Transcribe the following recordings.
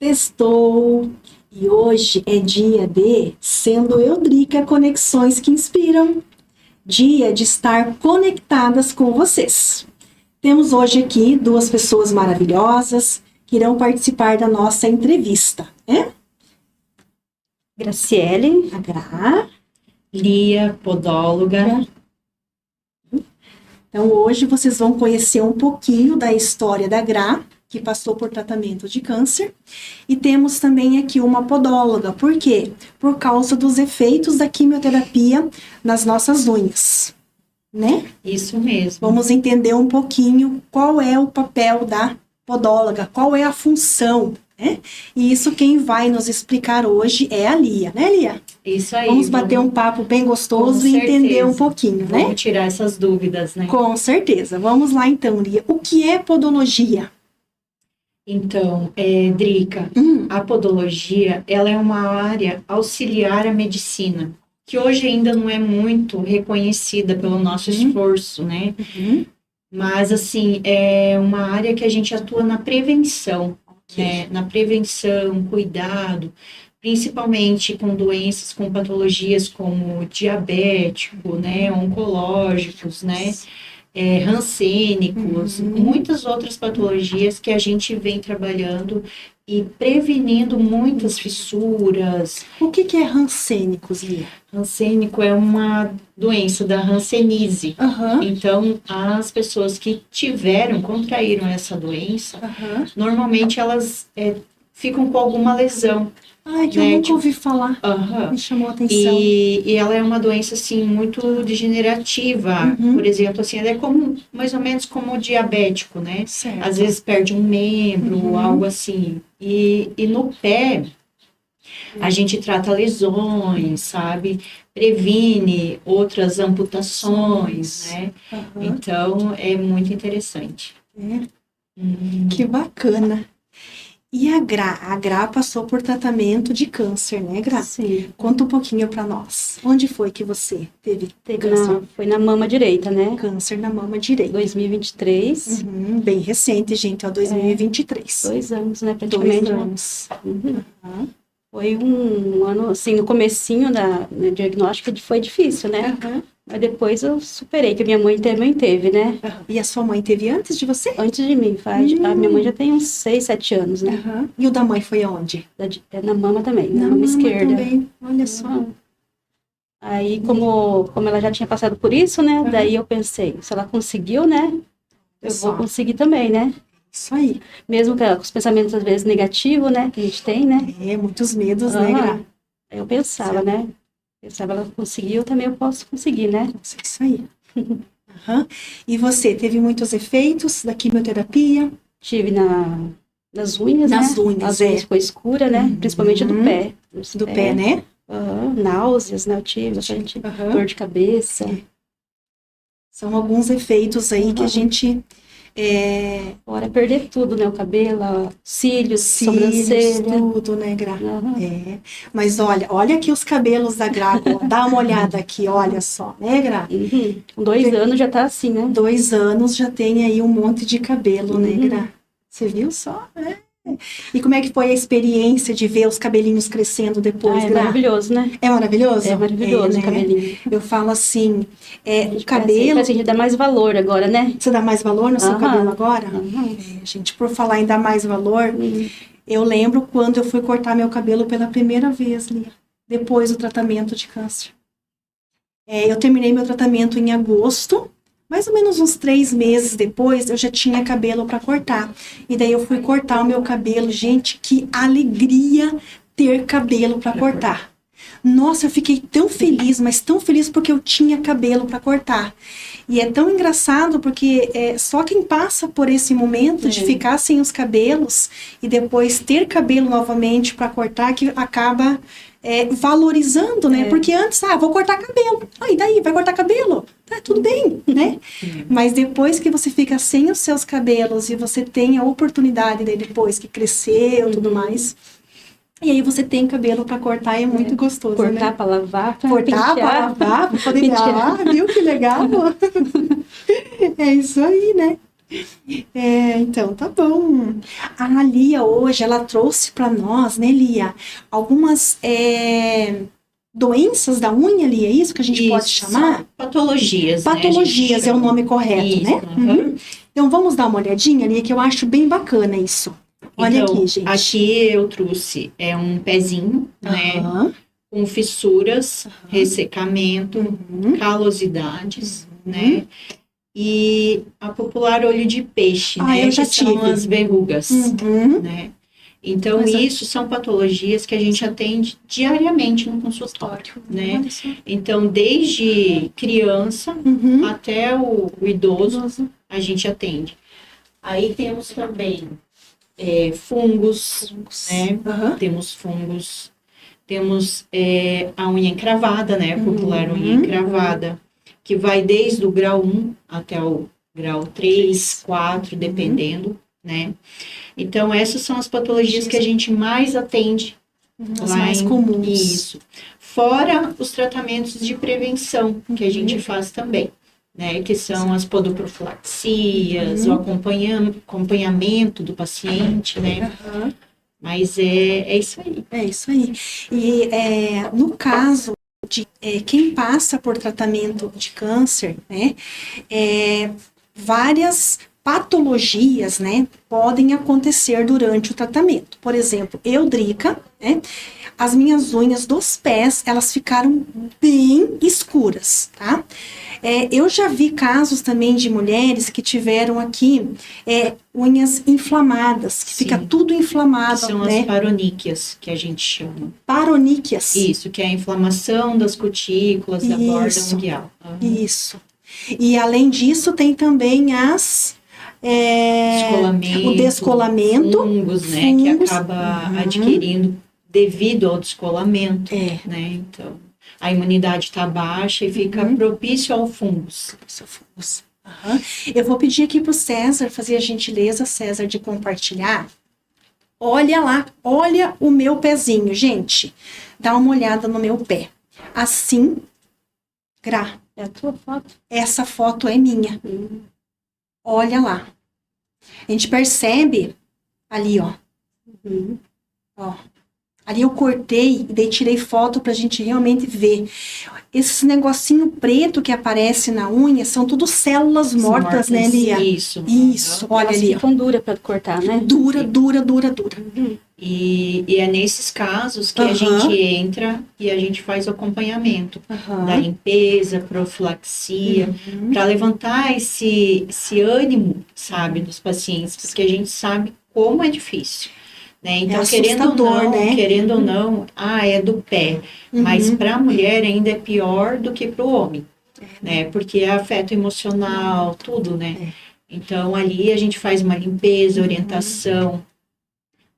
Sextou! E hoje é dia de Sendo Eu, Drica, Conexões que Inspiram. Dia de estar conectadas com vocês. Temos hoje aqui duas pessoas maravilhosas que irão participar da nossa entrevista, né? Graciele, A Gra. Lia, podóloga. Então hoje vocês vão conhecer um pouquinho da história da Gra, que passou por tratamento de câncer. E temos também aqui uma podóloga. Por quê? Por causa dos efeitos da quimioterapia nas nossas unhas, né? Isso mesmo. Vamos entender um pouquinho qual é o papel da podóloga, qual é a função, né? E isso quem vai nos explicar hoje é a Lia, né, Lia? Isso aí. Vamos bater um papo bem gostoso Com e entender certeza. um pouquinho, né? Vamos tirar essas dúvidas, né? Com certeza. Vamos lá então, Lia. O que é podologia? Então, Drica, a podologia, ela é uma área auxiliar à medicina, que hoje ainda não é muito reconhecida pelo nosso esforço, né? Mas, assim, é uma área que a gente atua na prevenção, né? Na prevenção, cuidado, principalmente com doenças, com patologias como diabético, né? Oncológicos, né? Rancênicos, muitas outras patologias que a gente vem trabalhando e prevenindo muitas fissuras. O que é rancênicos, Lia? Rancênico é uma doença da hanseníase. Então, as pessoas que contraíram essa doença, normalmente elas ficam com alguma lesão. Ai, que eu nunca ouvi falar. Me chamou a atenção. E ela é uma doença, assim, muito degenerativa. Por exemplo, assim, ela é mais ou menos como o diabético, né? Certo. Às vezes perde um membro, algo assim. E no pé, a gente trata lesões, sabe? Previne outras amputações, né? Então, é muito interessante. Que bacana. E a Gra passou por tratamento de câncer, né, Gra? Sim. Conta um pouquinho pra nós. Onde foi que você teve câncer? Foi na mama direita, né? Câncer na mama direita. 2023. Bem recente, gente, ó, 2023. 2 anos, né, praticamente. 2 anos. Foi um ano, assim, no comecinho do diagnóstico foi difícil, né? Mas depois eu superei, que a minha mãe também teve, né? E a sua mãe teve antes de você? Antes de mim, a minha mãe já tem uns 6, 7 anos, né? E o da mãe foi aonde? Na mama também, na mama esquerda. Também. Olha só. Aí, como ela já tinha passado por isso, né? Daí eu pensei, se ela conseguiu, né? Eu vou conseguir também, né? Isso aí. Mesmo com os pensamentos, às vezes, negativos, né? Que a gente tem, né? Muitos medos, né, Gra? Aí eu pensava, né? Ela conseguiu, também eu posso conseguir, né? Isso aí. E você, teve muitos efeitos da quimioterapia? Tive nas unhas, Nas né? unhas, As unhas ficou escura, né? Principalmente do pé. Do pé, né? Náuseas, né? Eu tive bastante dor de cabeça. São alguns efeitos aí que a gente... Agora perder tudo, né? O cabelo, cílios, sobrancelha. Tudo, né, Gra? Mas olha aqui os cabelos da Gra, dá uma olhada aqui, olha só, né, Gra? Com 2 anos já tá assim, né? 2 anos já tem aí um monte de cabelo, né, Gra? Você viu só, né? E como é que foi a experiência de ver os cabelinhos crescendo depois, Gra? Maravilhoso, né? É maravilhoso? É maravilhoso, né? o cabelinho. Eu falo assim, o cabelo... A gente dá mais valor agora, né? Você dá mais valor no seu cabelo agora? Gente, por falar em dar mais valor, eu lembro quando eu fui cortar meu cabelo pela primeira vez, Lia, depois do tratamento de câncer. Eu terminei meu tratamento em agosto, mais ou menos uns 3 meses depois, eu já tinha cabelo para cortar. E daí eu fui cortar o meu cabelo. Gente, que alegria ter cabelo para cortar. Nossa, eu fiquei tão feliz, mas tão feliz porque eu tinha cabelo para cortar. E é tão engraçado porque só quem passa por esse momento de ficar sem os cabelos e depois ter cabelo novamente para cortar que acaba valorizando, né? Porque antes, vou cortar cabelo. E daí? Vai cortar cabelo? Tá, tudo bem, né? Mas depois que você fica sem os seus cabelos e você tem a oportunidade daí depois que cresceu e tudo mais... E aí você tem cabelo para cortar e é muito gostoso, cortar, né? para lavar, para cortar, para lavar, para poder lavar, viu que legal? É isso aí, né? Então, tá bom. A Lia hoje, ela trouxe para nós, né, Lia, algumas doenças da unha, Lia, é isso que a gente pode chamar? Patologias, Patologias né, é o nome correto, isso, né? Uhum. Então, vamos dar uma olhadinha, Lia, que eu acho bem bacana isso. Olha então, aqui, gente. Aqui eu trouxe um pezinho, né, com fissuras, ressecamento, calosidades, né, e a popular olho de peixe, né, eu já que são tive. as verrugas, né. Então, isso são patologias que a gente atende diariamente no consultório, né? Então, desde criança até o idoso, a gente atende. Aí temos também fungos, né? Temos fungos. Temos a unha encravada, né? Popular unha encravada, que vai desde o grau 1 até o grau 3, 4, dependendo, né? Então, essas são as patologias que a gente mais atende. As mais comuns. Isso. Fora os tratamentos de prevenção, que a gente faz também, né? Que são as podoprofilaxias, o acompanhamento do paciente, né? Mas é isso aí. É isso aí. E no caso de quem passa por tratamento de câncer, né? Várias patologias, né, podem acontecer durante o tratamento. Por exemplo, eu, Drica, né, as minhas unhas dos pés, elas ficaram bem escuras, tá? Eu já vi casos também de mulheres que tiveram aqui unhas inflamadas, que fica tudo inflamado, que são né? As paroníquias, que a gente chama. Paroníquias. Isso, que é a inflamação das cutículas, da borda unguial. Isso. E além disso, tem também o descolamento, fungos, né, que acaba adquirindo devido ao descolamento, né, então a imunidade está baixa e fica propício ao fungos. Eu vou pedir aqui para o César fazer a gentileza, César, de compartilhar. Olha lá, olha o meu pezinho, gente, dá uma olhada no meu pé, assim, É a tua foto? Essa foto é minha. Olha lá. A gente percebe ali, ó. Ó. Ali eu cortei e daí tirei foto pra gente realmente ver. Esse negocinho preto que aparece na unha são tudo células mortas, né, Lia? Isso. Isso, olha Elas ali. Ficam duras para cortar, né? Dura. E é nesses casos que a gente entra e a gente faz o acompanhamento da limpeza, profilaxia, para levantar esse ânimo, sabe, dos pacientes, porque a gente sabe como é difícil. Né? Então, querendo ou não, é do pé. Mas para a mulher ainda é pior do que para o homem, né? Porque é afeto emocional, tudo, né? Então, ali a gente faz uma limpeza, orientação,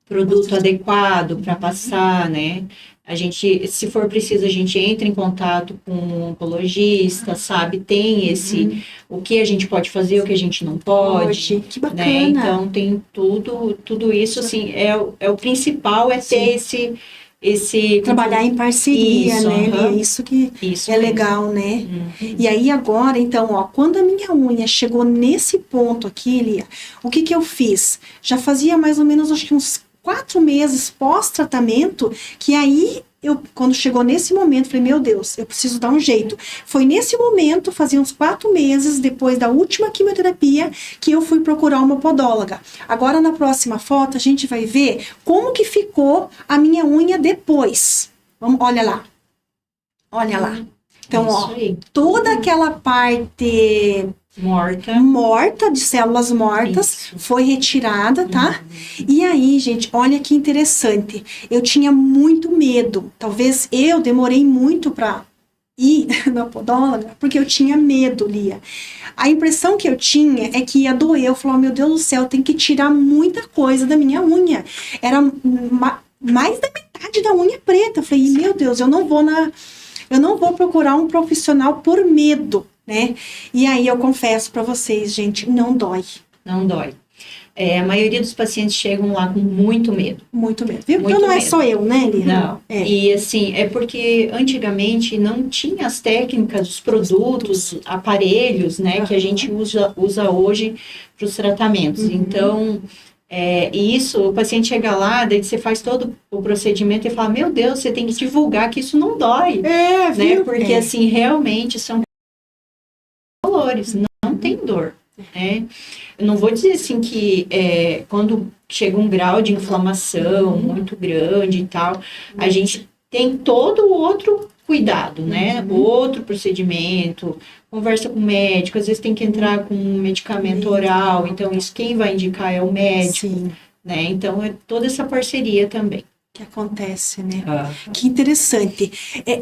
produto adequado para passar, né? A gente, se for preciso, a gente entra em contato com um oncologista, sabe? Tem o que a gente pode fazer, o que a gente não pode. Que bacana. Né? Então, tem tudo isso, assim, o principal é ter esse... Trabalhar em parceria, né, Lia? Isso que é legal, né? E aí agora, então, ó, quando a minha unha chegou nesse ponto aqui, Lia, o que eu fiz? Já fazia mais ou menos, acho que uns 4 meses pós-tratamento, que aí, quando chegou nesse momento, falei, meu Deus, eu preciso dar um jeito. Foi nesse momento, fazia uns 4 meses, depois da última quimioterapia, que eu fui procurar uma podóloga. Agora, na próxima foto, a gente vai ver como que ficou a minha unha depois. Olha lá. Olha lá. Então, ó, toda aquela parte... morta, de células mortas, foi retirada, tá? E aí, gente, olha que interessante. Eu tinha muito medo. Talvez eu demorei muito pra ir na podóloga, porque eu tinha medo, Lia. A impressão que eu tinha é que ia doer. Eu falava, meu Deus do céu, tem que tirar muita coisa da minha unha. Era mais da metade da unha preta. Eu falei, meu Deus, eu não vou procurar um profissional por medo, né? E aí eu confesso pra vocês, gente, não dói. Não dói. a maioria dos pacientes chegam lá com muito medo. Muito medo. Viu? Muito Então não é medo. só eu, né, Lia? Não. É. E assim, é porque antigamente não tinha as técnicas, os produtos, aparelhos, né, que a gente usa hoje para os tratamentos. Então, e isso, o paciente chega lá, daí você faz todo o procedimento e fala, meu Deus, você tem que divulgar que isso não dói. É, Né? viu? Porque assim, realmente são valores, não tem dor. Né? Eu não vou dizer assim que quando chega um grau de inflamação muito grande e tal, a gente tem todo o outro cuidado, né? Outro procedimento, conversa com o médico, às vezes tem que entrar com um medicamento oral, então isso quem vai indicar é o médico, Sim, né? Então é toda essa parceria também. que acontece, né? Que interessante.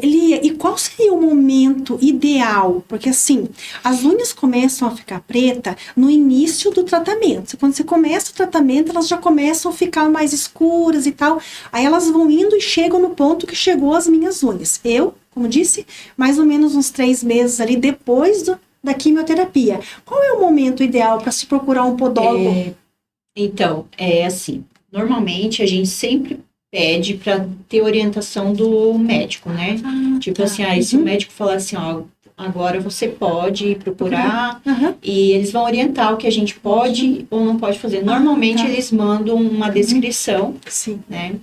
Lia, e qual seria o momento ideal? Porque assim, as unhas começam a ficar preta no início do tratamento. Quando você começa o tratamento, elas já começam a ficar mais escuras e tal. Aí elas vão indo e chegam no ponto que chegou as minhas unhas. Eu, como disse, mais ou menos uns 3 meses ali depois da quimioterapia. Qual é o momento ideal para se procurar um podólogo? Então, é assim, normalmente a gente sempre pede para ter orientação do médico, né? Tipo tá. assim, se o médico falar assim, ó, agora você pode procurar Uhum. e eles vão orientar o que a gente pode ou não pode fazer. Normalmente tá. eles mandam uma descrição, Sim. né?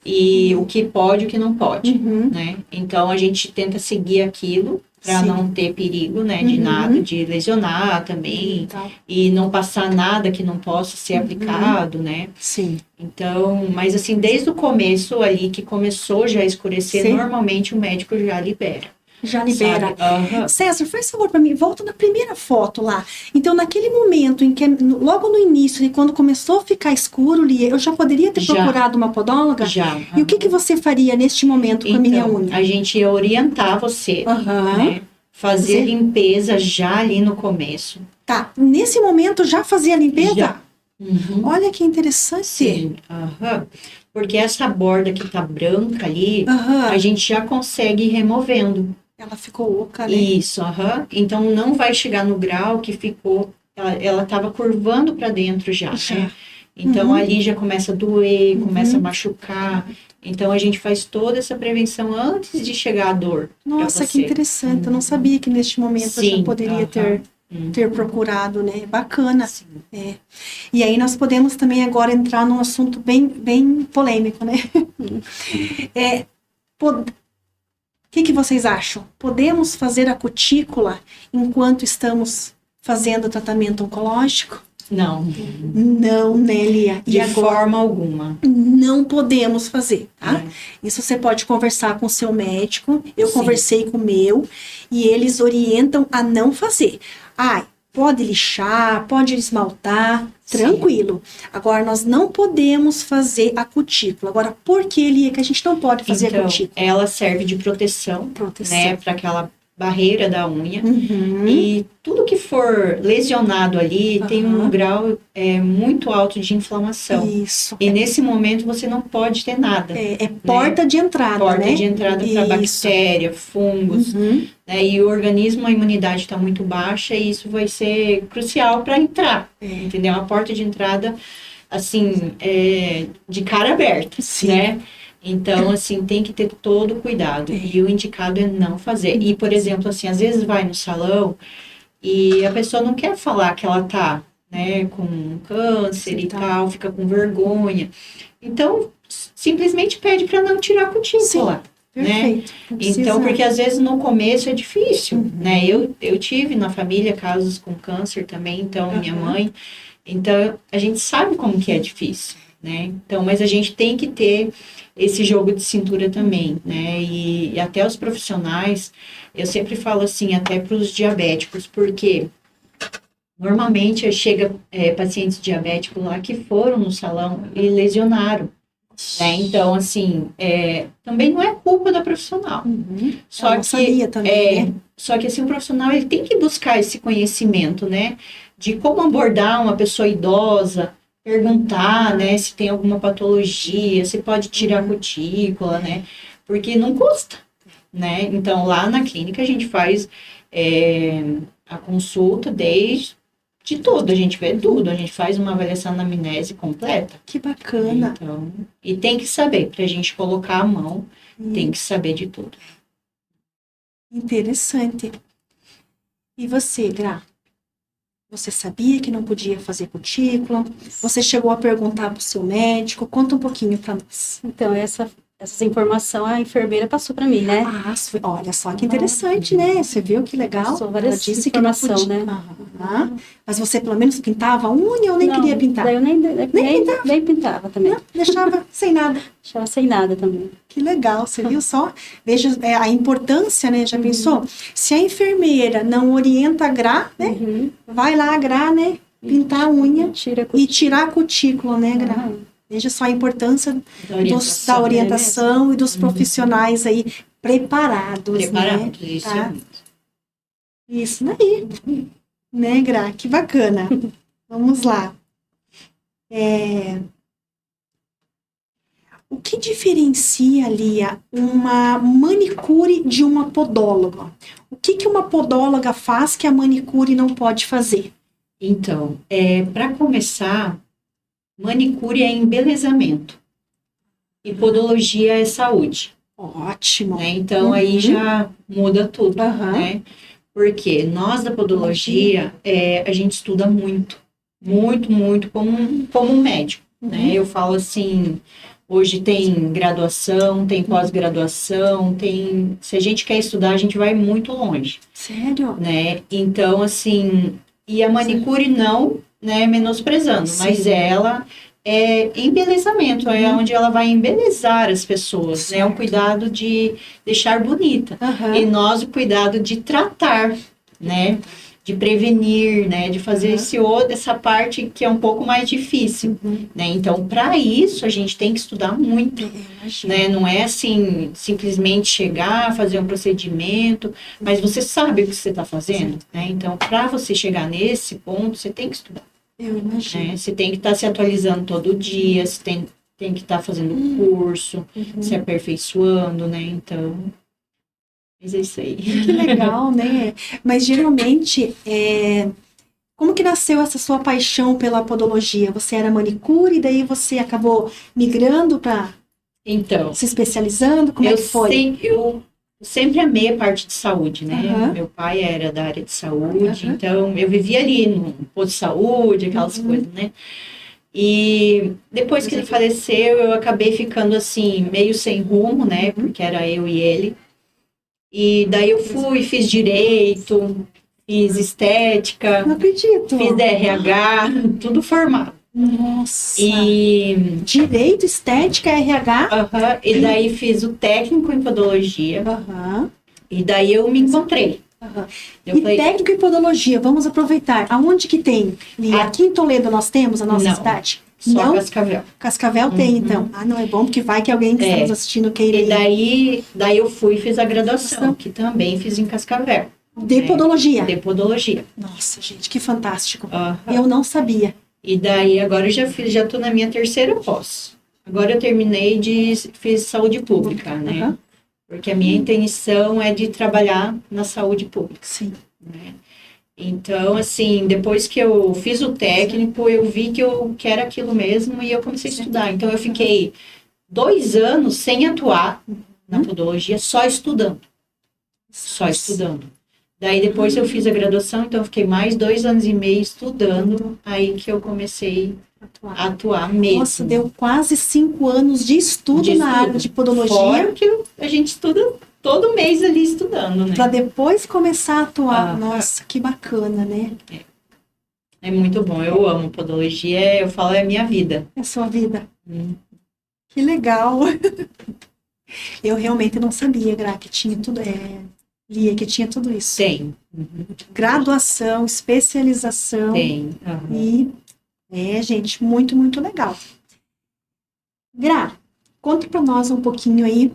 E o que pode e o que não pode, Uhum. né? Então a gente tenta seguir aquilo para Sim. não ter perigo, né? De nada, de lesionar também Então, e não passar nada que não possa ser aplicado, né? sim. Então, mas assim, desde o começo ali, que começou já a escurecer, Sim. normalmente o médico já libera. Já libera. Sabe? Aham. César, faz favor para mim, volta na primeira foto lá. Então, naquele momento em que, logo no início, e quando começou a ficar escuro, Lia, eu já poderia ter Já. procurado uma podóloga? Já. E o que você faria neste momento com a minha Então, unha? a gente ia orientar você, né? Fazer Sim. limpeza já ali no começo. Tá, nesse momento já fazia a limpeza? Já. Uhum. Olha que interessante. Sim. Aham. Porque essa borda que tá branca ali, Aham. a gente já consegue ir removendo. Ela ficou oca, né? Isso, aham. Então não vai chegar no grau que ficou, ela tava curvando para dentro já, né? Então ali já começa a doer, começa a machucar. Então a gente faz toda essa prevenção antes de chegar a dor. Nossa, pra que você. interessante. Eu não sabia que neste momento eu já Sim, poderia aham. ter procurado, né? Bacana. Sim. E aí nós podemos também agora entrar num assunto bem polêmico, né? O que vocês acham? Podemos fazer a cutícula enquanto estamos fazendo o tratamento oncológico? Não, Não, né, Lia? de E agora forma alguma. não podemos fazer, tá? É. Isso você pode conversar com o seu médico. Eu Sim. conversei com o meu e eles orientam a não fazer. Pode lixar, pode esmaltar, Sim. tranquilo. Agora, nós não podemos fazer a cutícula. Agora, por que, Lia, que a gente não pode fazer a Então, cutícula? ela serve de proteção, né, para aquela barreira da unha. Uhum. E tudo que for lesionado ali tem um grau muito alto de inflamação. Isso. E nesse momento você não pode ter nada. É porta de entrada, Porta né? de entrada para bactéria, fungos. Uhum. Né? E o organismo, a imunidade está muito baixa e isso vai ser crucial para entrar. Entendeu? Uma porta de entrada, assim, de cara aberta, Sim. né? Então, assim, tem que ter todo o cuidado. E o indicado é não fazer. E, por exemplo, assim, às vezes vai no salão e a pessoa não quer falar que ela tá, né, com câncer e tal, fica com vergonha. Então, simplesmente pede para não tirar a cutícula. Perfeito. Né? Então, porque às vezes no começo é difícil, né? Eu tive na família casos com câncer também, então, minha mãe. Então, a gente sabe como que é difícil, né? Então, mas a gente tem que ter esse jogo de cintura também, né? E até os profissionais, eu sempre falo assim, até para os diabéticos, porque normalmente chega pacientes diabéticos lá que foram no salão e lesionaram. Né? Então, assim, também não é culpa da profissional. Só que, sabia também, né? Só que assim, o profissional ele tem que buscar esse conhecimento, né? De como abordar uma pessoa idosa, perguntar, né? Se tem alguma patologia, se pode tirar a cutícula, né? Porque não custa, né? Então, lá na clínica a gente faz a consulta desde de tudo, a gente vê tudo, a gente faz uma avaliação na anamnese completa. Que bacana. Então, e tem que saber, pra gente colocar a mão, tem que saber de tudo. Interessante. E você, Gra? Você sabia que não podia fazer cutícula? Você chegou a perguntar para o seu médico? Conta um pouquinho para nós. Então, essa informação a enfermeira passou para mim, né? Ah, olha só que interessante, né? Você viu que legal? Passou várias Ela disse que não informação, podia. né? Aham. Mas você pelo menos pintava a unha ou nem queria pintar? Daí eu nem pintava também. Não, deixava sem nada. Deixava sem nada também. Que legal, você viu só? Veja a importância, né? Já pensou? Se a enfermeira não orienta a Gra, né? Vai lá a Gra, né? Pintar a unha e tirar a cutícula, né, Gra? Veja só a importância da orientação e dos profissionais aí preparados, né? Isso. Tá? Isso daí. Né, Gra? Que bacana. Vamos lá. O que diferencia, Lia, uma manicure de uma podóloga? O que uma podóloga faz que a manicure não pode fazer? Então, para começar, manicure é embelezamento e podologia é saúde. Ótimo. Né? Então, aí já muda tudo, né? Porque nós da podologia, a gente estuda muito como médico, né? Eu falo assim... Hoje tem graduação, tem pós-graduação, se a gente quer estudar, a gente vai muito longe. Sério? Né? Então, assim, e a manicure não, né, menosprezando, mas ela é embelezamento, é onde ela vai embelezar as pessoas, né? O cuidado de deixar bonita. E nós o cuidado de tratar, né? De prevenir, né, de fazer essa parte que é um pouco mais difícil, né, então para isso a gente tem que estudar muito, né, não é assim, simplesmente chegar, fazer um procedimento, mas você sabe o que você está fazendo, né, então para você chegar nesse ponto, você tem que estudar. Eu imagino. Né, você tem que estar se atualizando todo dia, você tem que estar fazendo curso, se aperfeiçoando, né, então... Mas é isso aí. Que legal, né? Mas geralmente, como que nasceu essa sua paixão pela podologia? Você era manicure e daí você acabou migrando para se especializando? Como é que foi? Eu sempre amei a parte de saúde, né? Meu pai era da área de saúde, então eu vivia ali no posto de saúde, aquelas coisas, né? E depois que ele faleceu, eu acabei ficando assim, meio sem rumo, né? Porque era eu e ele. E daí eu fiz direito, fiz estética, não acredito. Fiz RH, tudo formado. Nossa! E... Direito, estética, RH? E daí fiz o técnico em podologia. E daí eu me encontrei. Técnico em podologia, vamos aproveitar. Aonde que tem? Aqui em Toledo nós temos a nossa cidade? Só Cascavel. Cascavel tem, então. Ah, não, é bom, porque vai que alguém que está nos assistindo queira ir. E daí eu fui e fiz a graduação, que também fiz em Cascavel. De podologia? De podologia. Nossa, gente, que fantástico. Eu não sabia. E daí agora eu já tô na minha terceira pós. Agora eu terminei fiz saúde pública, né? Porque a minha intenção é de trabalhar na saúde pública. Sim. Né? Então, assim, depois que eu fiz o técnico, eu vi que eu quero aquilo mesmo e eu comecei a estudar. Então, eu fiquei 2 anos sem atuar na podologia, só estudando. Só estudando. Daí, depois eu fiz a graduação, então eu fiquei mais 2 anos e meio estudando, aí que eu comecei a atuar mesmo. Nossa, deu quase 5 anos de estudo na área de podologia. Fora que a gente estuda todo mês ali estudando, né? Para depois começar a atuar. Nossa, que bacana, né? É muito bom, eu amo podologia, eu falo, é a minha vida. É a sua vida. Que legal. Eu realmente não sabia, Gra, que tinha tudo, Lia, que tinha tudo isso. Tem. Graduação, especialização. Tem. E, gente, muito, muito legal. Gra, conta para nós um pouquinho aí.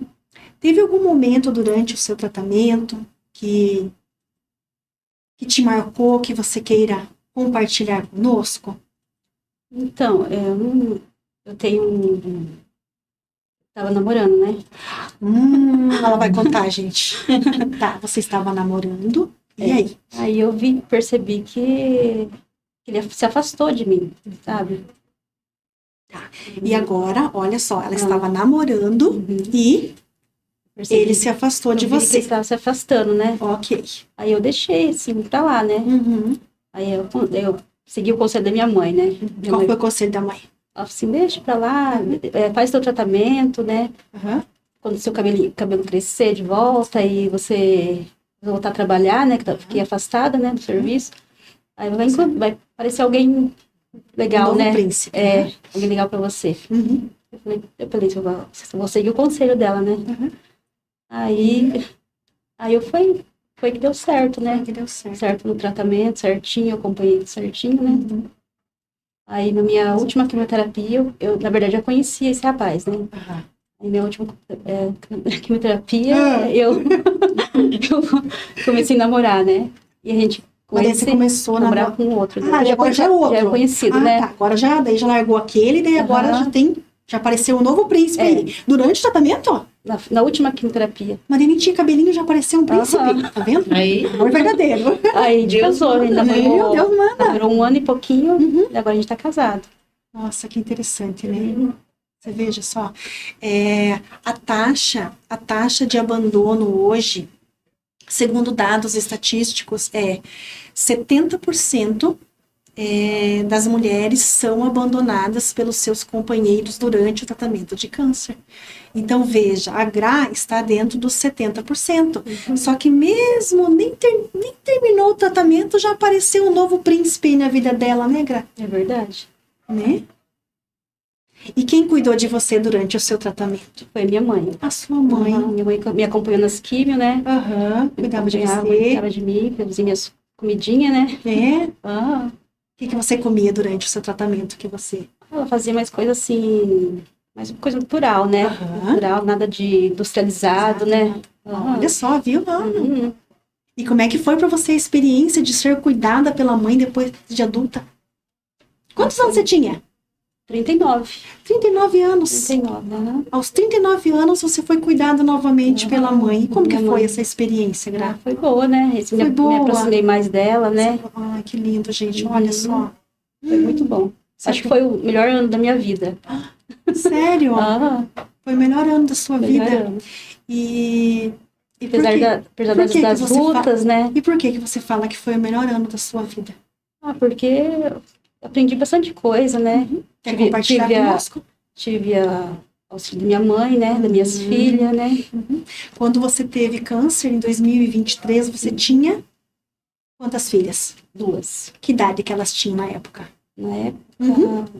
Teve algum momento durante o seu tratamento que te marcou, que você queira compartilhar conosco? Então, eu tenho estava namorando, né? Ela vai contar, gente. Tá, você estava namorando, e aí? Aí eu percebi que Ele se afastou de mim, sabe? E agora, olha só, ela estava namorando e Percebi ele se afastou de eu vi que você. ele estava se afastando, né? Ok. Aí eu deixei, assim, pra lá, né? Uhum. Aí eu segui o conselho da minha mãe, né? Minha Qual mãe foi o conselho da mãe? falou assim, deixa pra lá, faz teu tratamento, né? Uhum. Quando seu cabelo crescer de volta e você voltar a trabalhar, né? Que fiquei afastada, né, do serviço. Aí vai aparecer alguém legal, novo né? príncipe. Alguém legal pra você. Uhum. Eu falei, eu vou seguir o conselho dela, né? Uhum. Aí foi que deu certo, né? Que deu certo. Certo no tratamento, certinho, eu acompanhei certinho, né? Uhum. Aí na minha última quimioterapia, eu na verdade já conhecia esse rapaz, né? Uhum. Aí minha última quimioterapia, eu comecei a namorar, né? E a gente Mas daí você começou a namorar com outro. Ah, agora já é outro. Já é conhecido, né? Tá. Agora daí já largou aquele, daí agora já apareceu um novo príncipe aí. Durante o tratamento? Na última quimioterapia. Mas ele nem tinha cabelinho, já apareceu um príncipe. Tá vendo? Aí, Amor verdadeiro. Aí a gente casou, ainda Meu Deus, manda. namorou um ano e pouquinho, e agora a gente tá casado. Nossa, que interessante, né? Você veja só. A taxa de abandono hoje, segundo dados estatísticos, 70% das mulheres são abandonadas pelos seus companheiros durante o tratamento de câncer. Então, veja, a Gra está dentro dos 70%. Só que mesmo nem terminou o tratamento, já apareceu um novo príncipe aí na vida dela, né, Gra? É verdade. Né? E quem cuidou de você durante o seu tratamento? Foi minha mãe. A sua mãe. Minha mãe me acompanhou nas químio, né? Cuidava de você. Cuidava de mim, fazia minhas comidinhas, né? O que você comia durante o seu tratamento que você... Ela fazia mais coisa assim, mais coisa natural, né? Natural, nada de industrializado, né? Olha só, viu? E como é que foi para você a experiência de ser cuidada pela mãe depois de adulta? Quantos anos você tinha? 39. 39 anos. 39, né? Aos 39 anos você foi cuidada novamente pela mãe. E como que foi essa experiência, Gra? Foi boa, né? Foi boa. Me aproximei mais dela, né? Ai, que lindo, gente. Olha só. Foi muito bom. Acho que foi o melhor ano da minha vida. Sério? Foi o melhor ano da sua vida. Ano. E apesar das lutas, né? E por que você fala que foi o melhor ano da sua vida? Porque eu aprendi bastante coisa, né? Quer compartilhar conosco? Tive a auxílio da minha mãe, né? Das minhas filhas, né? Quando você teve câncer em 2023, você tinha quantas filhas? 2. Que idade que elas tinham na época? Na época,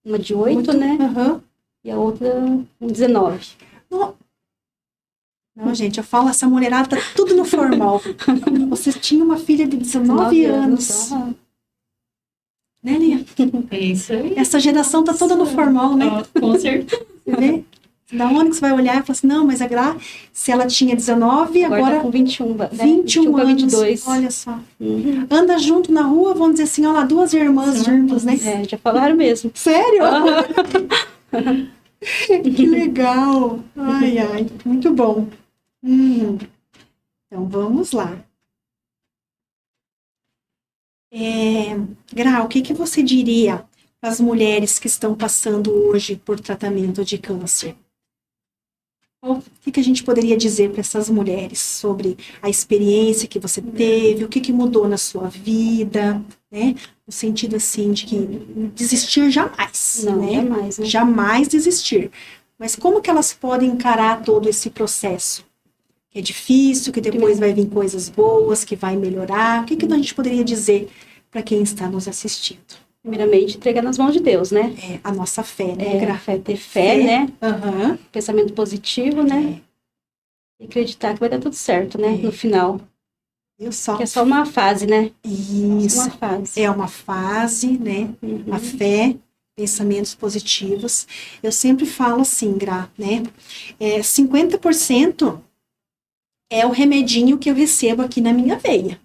uma de 8, né? E a outra com 19. Não, gente, eu falo, essa mulherada tá tudo no formal. Você tinha uma filha de 19 anos. Né, Lia? é isso aí. Essa geração tá toda no formal, né? Com certeza. Você vê? Da onde que você vai olhar e falar assim, não, mas a Gra, se ela tinha 19, agora tá com 21, né? 21 anos. 22. Olha só. Anda junto na rua, vamos dizer assim, olha lá, 2 irmãs juntas, né? Já falaram mesmo. Sério? Que legal. Ai, muito bom. Então, vamos lá. Gra, o que você diria para as mulheres que estão passando hoje por tratamento de câncer? O que a gente poderia dizer para essas mulheres sobre a experiência que você teve, o que mudou na sua vida, né? No sentido assim de que desistir jamais, Não, né? jamais, né? Jamais desistir. Mas como que elas podem encarar todo esse processo? Que é difícil, que depois vai vir coisas boas, que vai melhorar. O que a gente poderia dizer para quem está nos assistindo? Primeiramente, entregar nas mãos de Deus, né? A nossa fé, né? Ter fé, né? Pensamento positivo, né? E acreditar que vai dar tudo certo, né? No final. Que é só uma fase, né? Isso. Uma fase. É uma fase, né? A fé, pensamentos positivos. Eu sempre falo assim, Gra, né? 50% é o remedinho que eu recebo aqui na minha veia.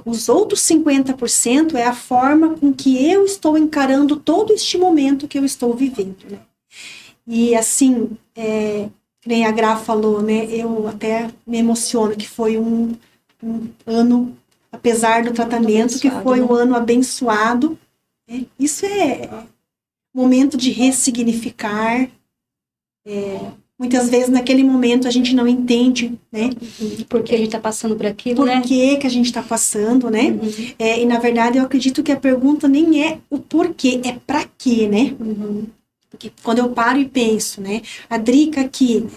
Os outros 50% é a forma com que eu estou encarando todo este momento que eu estou vivendo, né? E assim, nem a Gra falou, né? Eu até me emociono que foi um ano apesar do tratamento, que foi um ano abençoado. Né? Isso é momento de ressignificar. Muitas vezes, naquele momento, a gente não entende, né? Porque a gente está passando por aquilo, Por né? que a gente está passando, né? E, na verdade, eu acredito que a pergunta nem é o porquê, é pra quê, né? Porque quando eu paro e penso, né? A Drica aqui,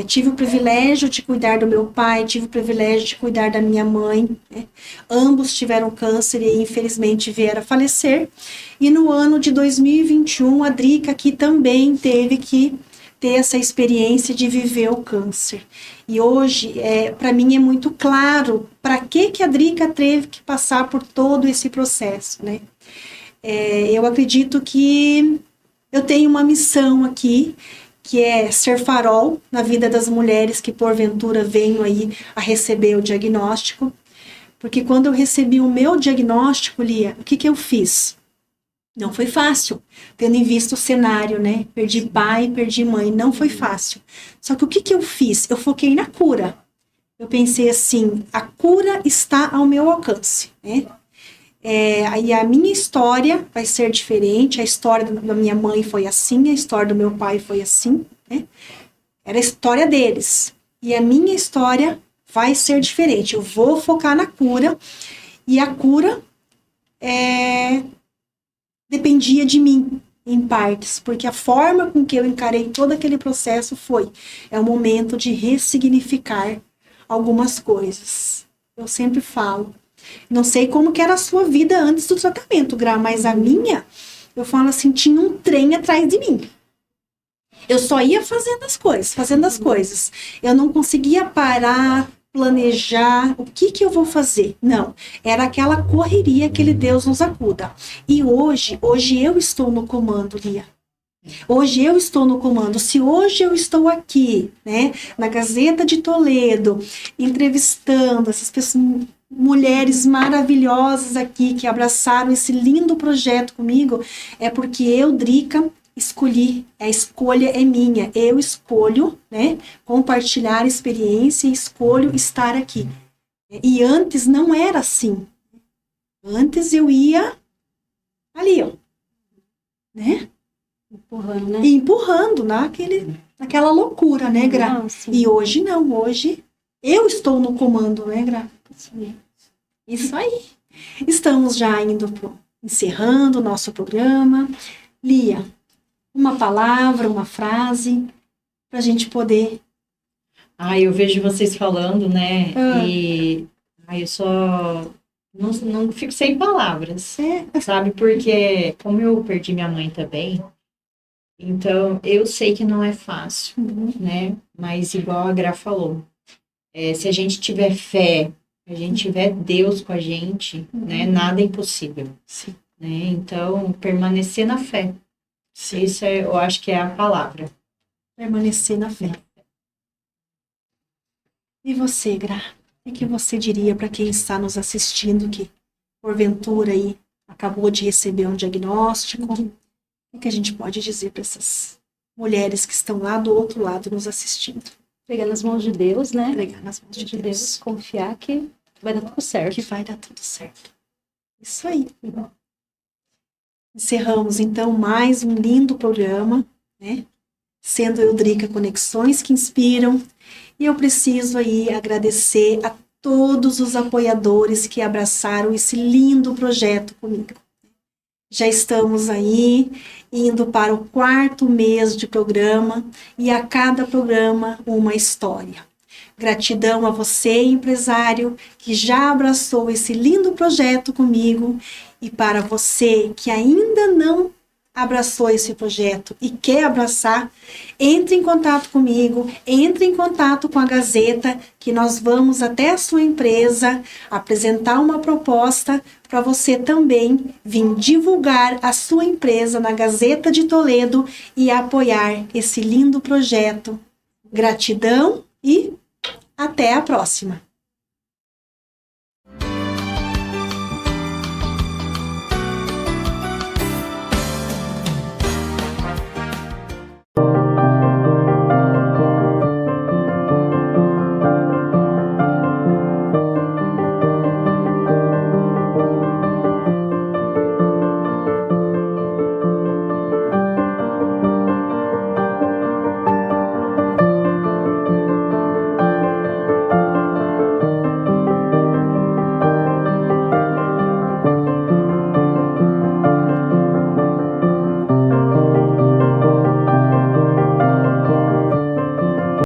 tive o privilégio de cuidar do meu pai, tive o privilégio de cuidar da minha mãe, né? Ambos tiveram câncer e, infelizmente, vieram a falecer. E no ano de 2021, a Drica aqui também teve que ter essa experiência de viver o câncer. E hoje, para mim, é muito claro para que a Drica teve que passar por todo esse processo, né? Eu acredito que eu tenho uma missão aqui, que é ser farol na vida das mulheres que, porventura, venham aí a receber o diagnóstico. Porque quando eu recebi o meu diagnóstico, Lia, o que eu fiz? Não foi fácil, tendo em vista o cenário, né? Perdi pai, perdi mãe, não foi fácil. Só que o que eu fiz? Eu foquei na cura. Eu pensei assim, a cura está ao meu alcance, né? Aí a minha história vai ser diferente, a história da minha mãe foi assim, a história do meu pai foi assim, né? Era a história deles. E a minha história vai ser diferente. Eu vou focar na cura, e a cura dependia de mim, em partes, porque a forma com que eu encarei todo aquele processo é o momento de ressignificar algumas coisas. Eu sempre falo, não sei como que era a sua vida antes do tratamento, Gra, mas a minha, eu falo assim, tinha um trem atrás de mim. Eu só ia fazendo as coisas. Eu não conseguia parar, planejar, o que eu vou fazer? Não, era aquela correria, aquele Deus nos acuda. E hoje eu estou no comando, Lia. Hoje eu estou no comando. Se hoje eu estou aqui, né, na Gazeta de Toledo, entrevistando essas pessoas, mulheres maravilhosas aqui que abraçaram esse lindo projeto comigo, é porque eu, Drica, escolhi, a escolha é minha, eu escolho, né, compartilhar a experiência e escolho estar aqui. E antes não era assim. Antes eu ia ali, ó, né? Empurrando, né? E empurrando naquela loucura, né, Gra? E hoje não, hoje eu estou no comando, né, Gra? Isso aí. Estamos já encerrando o nosso programa. Lia, uma palavra, uma frase, para a gente poder... Eu vejo vocês falando, né? E eu só não fico sem palavras, sabe? Porque como eu perdi minha mãe também, então eu sei que não é fácil, né? Mas igual a Gra falou, se a gente tiver fé, se a gente tiver Deus com a gente, né? Nada é impossível. Sim. Né? Então, permanecer na fé. Sim. Isso eu acho que é a palavra. Permanecer na fé. E você, Gra? O que você diria para quem está nos assistindo que, porventura, aí, acabou de receber um diagnóstico? O que a gente pode dizer para essas mulheres que estão lá do outro lado nos assistindo? Pegar nas mãos de Deus, né? Pegar nas mãos de Deus. Confiar que vai dar tudo certo. Que vai dar tudo certo. Isso aí. Encerramos, então, mais um lindo programa, né? Sendo eu, Drica, Conexões que Inspiram. E eu preciso aí agradecer a todos os apoiadores que abraçaram esse lindo projeto comigo. Já estamos aí indo para o 4º mês de programa e a cada programa uma história. Gratidão a você, empresário, que já abraçou esse lindo projeto comigo, e para você que ainda não abraçou esse projeto e quer abraçar, entre em contato comigo, entre em contato com a Gazeta, que nós vamos até a sua empresa apresentar uma proposta para você também vir divulgar a sua empresa na Gazeta de Toledo e apoiar esse lindo projeto. Gratidão e até a próxima!